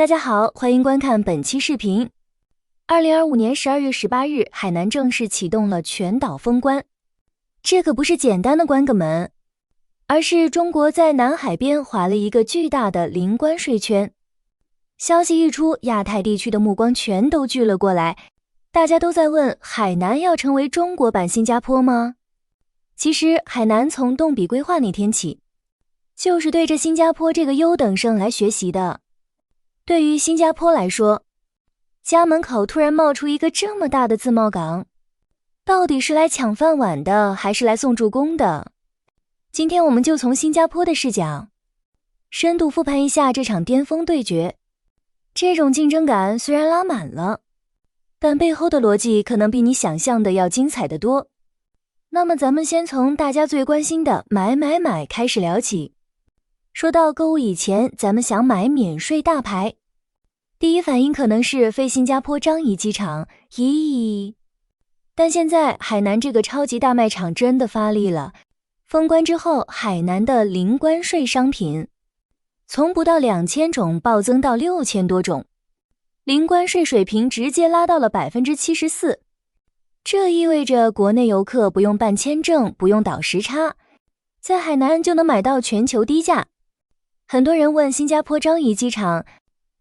大家好，欢迎观看本期视频。2025年12月18日，海南正式启动了全岛封关。这可不是简单的关个门，而是中国在南海边划了一个巨大的零关税圈。消息一出，亚太地区的目光全都聚了过来，大家都在问，海南要成为中国版新加坡吗？其实，海南从动笔规划那天起，就是对着新加坡这个优等生来学习的。对于新加坡来说，家门口突然冒出一个这么大的自贸港，到底是来抢饭碗的，还是来送助攻的？今天我们就从新加坡的视角，深度复盘一下这场巅峰对决。这种竞争感虽然拉满了，但背后的逻辑可能比你想象的要精彩得多。那么咱们先从大家最关心的买开始聊起。说到购物以前，咱们想买免税大牌，第一反应可能是飞新加坡樟宜机场，咦？但现在海南这个超级大卖场真的发力了，封关之后，海南的零关税商品从不到2000种暴增到6000多种，零关税水平直接拉到了 74%。这意味着国内游客不用办签证，不用倒时差，在海南就能买到全球低价。很多人问新加坡樟宜机场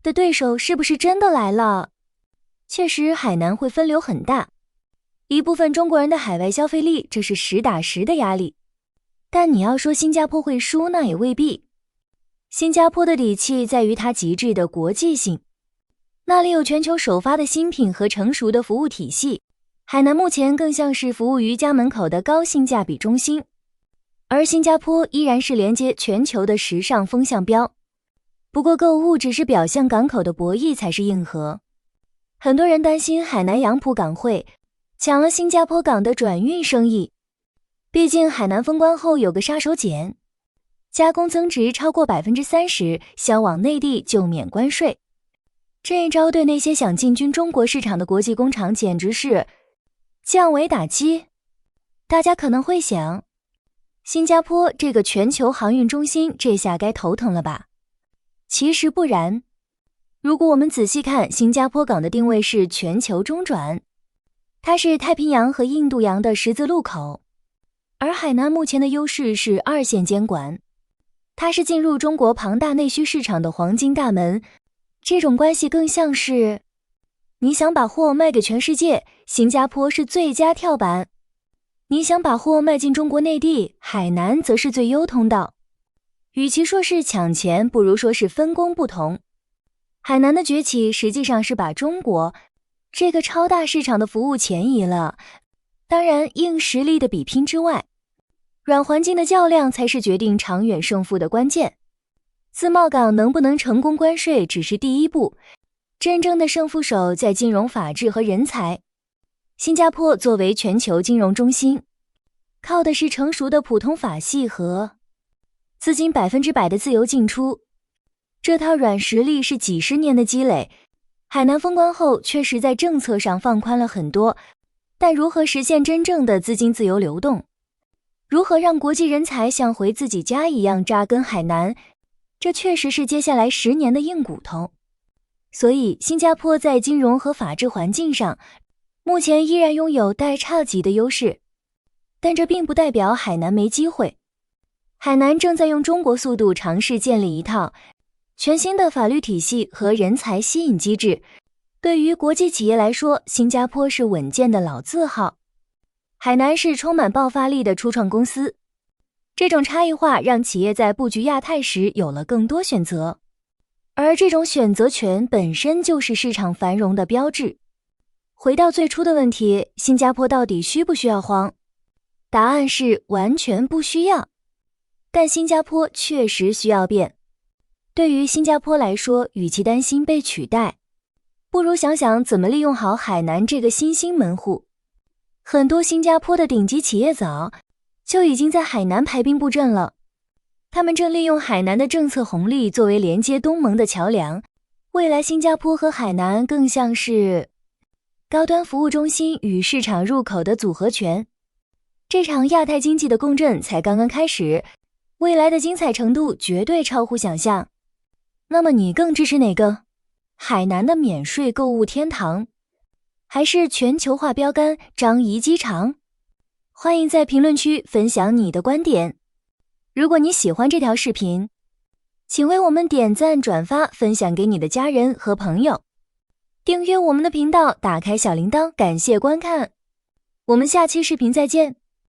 的对手是不是真的来了？确实，海南会分流很大，一部分中国人的海外消费力，这是实打实的压力。但你要说新加坡会输，那也未必。新加坡的底气在于它极致的国际性，那里有全球首发的新品和成熟的服务体系。海南目前更像是服务于家门口的高性价比中心，而新加坡依然是连接全球的时尚风向标。不过购物只是表象，港口的博弈才是硬核。很多人担心海南杨浦港会抢了新加坡港的转运生意，毕竟海南封关后有个杀手锏，加工增值超过 30%， 销往内地就免关税。这一招对那些想进军中国市场的国际工厂简直是降维打击。大家可能会想，新加坡这个全球航运中心，这下该头疼了吧？其实不然，如果我们仔细看，新加坡港的定位是全球中转，它是太平洋和印度洋的十字路口，而海南目前的优势是二线监管，它是进入中国庞大内需市场的黄金大门。这种关系更像是你想把货卖给全世界，新加坡是最佳跳板；你想把货卖进中国内地，海南则是最优通道。与其说是抢钱，不如说是分工不同。海南的崛起实际上是把中国这个超大市场的服务前移了。当然，硬实力的比拼之外，软环境的较量才是决定长远胜负的关键。自贸港能不能成功关税只是第一步，真正的胜负手在金融法治和人才。新加坡作为全球金融中心，靠的是成熟的普通法系和资金100%的自由进出，这套软实力是几十年的积累。海南封关后确实在政策上放宽了很多，但如何实现真正的资金自由流动，如何让国际人才像回自己家一样扎根海南，这确实是接下来10年的硬骨头。所以新加坡在金融和法治环境上目前依然拥有代差级的优势，但这并不代表海南没机会。海南正在用中国速度尝试建立一套全新的法律体系和人才吸引机制。对于国际企业来说，新加坡是稳健的老字号，海南是充满爆发力的初创公司。这种差异化让企业在布局亚太时有了更多选择，而这种选择权本身就是市场繁荣的标志。回到最初的问题，新加坡到底需不需要慌？答案是完全不需要。但新加坡确实需要变。对于新加坡来说，与其担心被取代，不如想想怎么利用好海南这个新兴门户。很多新加坡的顶级企业早就已经在海南排兵布阵了，他们正利用海南的政策红利作为连接东盟的桥梁。未来新加坡和海南更像是高端服务中心与市场入口的组合拳。这场亚太经济的共振才刚刚开始，未来的精彩程度绝对超乎想象。那么你更支持哪个？海南的免税购物天堂，还是全球化标杆樟宜机场？欢迎在评论区分享你的观点。如果你喜欢这条视频，请为我们点赞、转发、分享给你的家人和朋友。订阅我们的频道，打开小铃铛，感谢观看。我们下期视频再见。